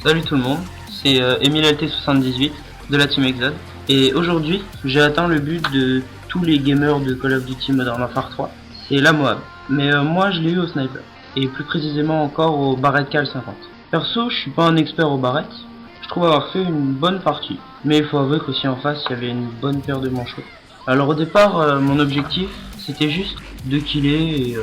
Salut tout le monde, c'est Emile LT78 de la Team Exode. Et aujourd'hui, j'ai atteint le but de tous les gamers de Call of Duty Modern Warfare 3, c'est la Moab. Mais moi je l'ai eu au sniper, et plus précisément encore au Barrett Cal 50. Perso, je suis pas un expert au Barrett, je trouve avoir fait une bonne partie. Mais il faut avouer qu'aussi en face, il y avait une bonne paire de manchots. Alors au départ, mon objectif, c'était juste de killer, et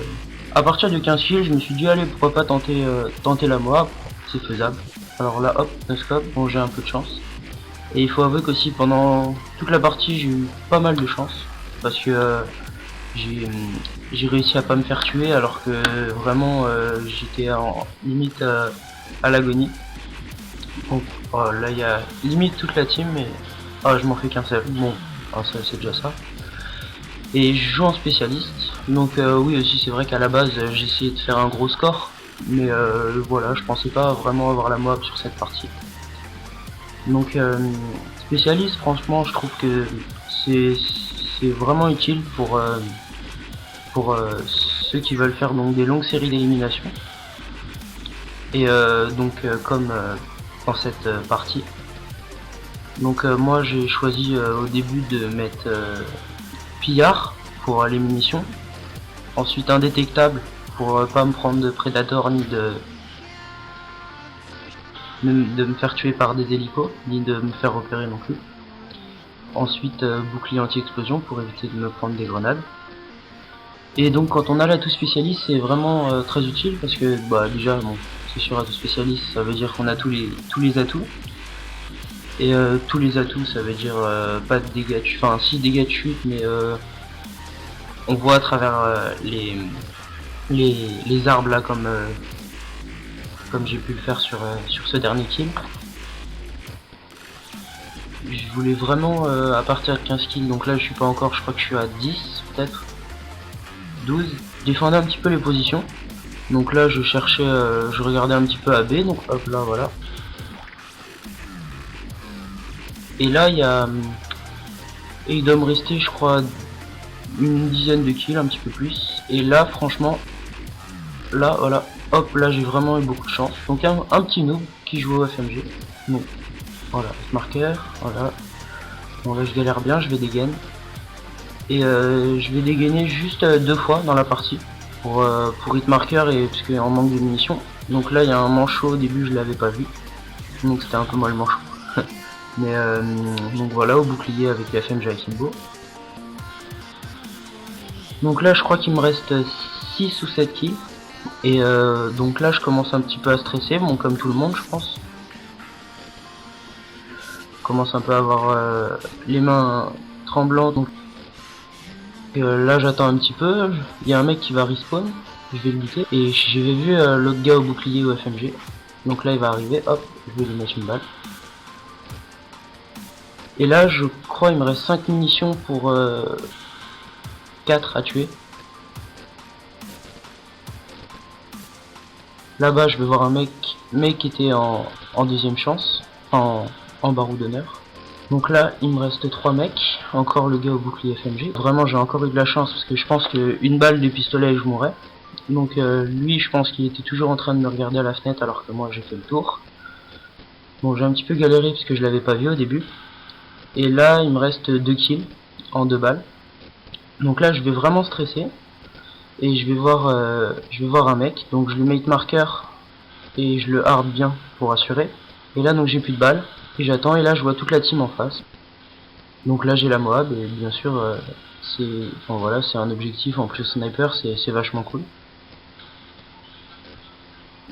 à partir de 15 kills, je me suis dit allez, pourquoi pas tenter la Moab, c'est faisable. Alors là, hop, no scope, bon j'ai un peu de chance. Et il faut avouer qu'aussi pendant toute la partie j'ai eu pas mal de chance. Parce que j'ai réussi à pas me faire tuer alors que vraiment j'étais en limite à l'agonie. Donc oh, là il y a limite toute la team mais je m'en fais qu'un seul. Bon, c'est déjà ça. Et je joue en spécialiste. Donc oui aussi c'est vrai qu'à la base j'ai essayé de faire un gros score. Mais voilà, je pensais pas vraiment avoir la mob sur cette partie. Donc spécialiste, franchement, je trouve que c'est vraiment utile pour ceux qui veulent faire donc des longues séries d'élimination. Et comme dans cette partie. Donc moi j'ai choisi au début de mettre pillard pour les munitions. Ensuite indétectable pour pas me prendre de prédator ni de me faire tuer par des hélicos, ni de me faire repérer non plus. Ensuite bouclier anti-explosion pour éviter de me prendre des grenades. Et donc quand on a l'atout spécialiste c'est vraiment très utile parce que déjà bon c'est sûr atout spécialiste ça veut dire qu'on a tous les atouts. Et tous les atouts ça veut dire pas de dégâts de chute, enfin si dégâts de chute mais on voit à travers les arbres là comme j'ai pu le faire sur ce dernier kill. Je voulais vraiment à partir de 15 kills, donc là je suis pas encore, je crois que je suis à 10 peut-être 12. Je défendais un petit peu les positions, donc là je cherchais, je regardais un petit peu à B, donc hop là voilà. Et là il doit me rester je crois une dizaine de kills, un petit peu plus. Et là franchement, là voilà, hop là j'ai vraiment eu beaucoup de chance. Donc un petit noob qui joue au FMG. Donc voilà, marqueur, voilà. Bon là je galère bien, je vais dégainer. Et je vais dégainer juste 2 fois dans la partie pour hitmarker et parce qu'il en manque de munitions. Donc là il y a un manchot au début, je l'avais pas vu. Donc c'était un peu moi le manchot. Mais donc voilà, au bouclier avec la FMG Akimbo. Donc là je crois qu'il me reste 6 ou 7 kills. Et donc là je commence un petit peu à stresser, bon comme tout le monde je pense. Je commence un peu à avoir les mains tremblantes. Donc là j'attends un petit peu, il y a un mec qui va respawn, je vais le buter. Et j'avais vu l'autre gars au bouclier au FMG. Donc là il va arriver, hop, je vais lui mettre une balle. Et là je crois il me reste 5 munitions pour 4 à tuer. Là-bas je vais voir un mec qui était en deuxième chance, en barreau d'honneur. Donc là il me reste 3 mecs, encore le gars au bouclier FMG. Vraiment j'ai encore eu de la chance parce que je pense qu'une balle de pistolet et je mourrais. Donc lui je pense qu'il était toujours en train de me regarder à la fenêtre alors que moi j'ai fait le tour. Bon j'ai un petit peu galéré parce que je l'avais pas vu au début. Et là il me reste 2 kills en 2 balles. Donc là je vais vraiment stresser. Et je vais voir un mec, donc je lui mets hit marker et je le hard bien pour assurer. Et là donc j'ai plus de balles et j'attends et là je vois toute la team en face. Donc là j'ai la Moab et bien sûr c'est un objectif en plus sniper, c'est vachement cool.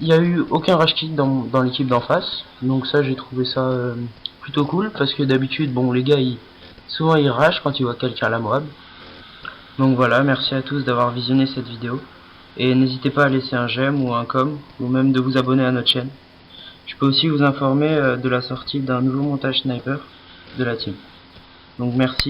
Il n'y a eu aucun rush kit dans l'équipe d'en face, donc ça j'ai trouvé ça plutôt cool parce que d'habitude bon les gars souvent ils rush quand ils voient quelqu'un à la Moab. Donc voilà, merci à tous d'avoir visionné cette vidéo. Et n'hésitez pas à laisser un j'aime ou un com, ou même de vous abonner à notre chaîne. Je peux aussi vous informer de la sortie d'un nouveau montage sniper de la team. Donc merci.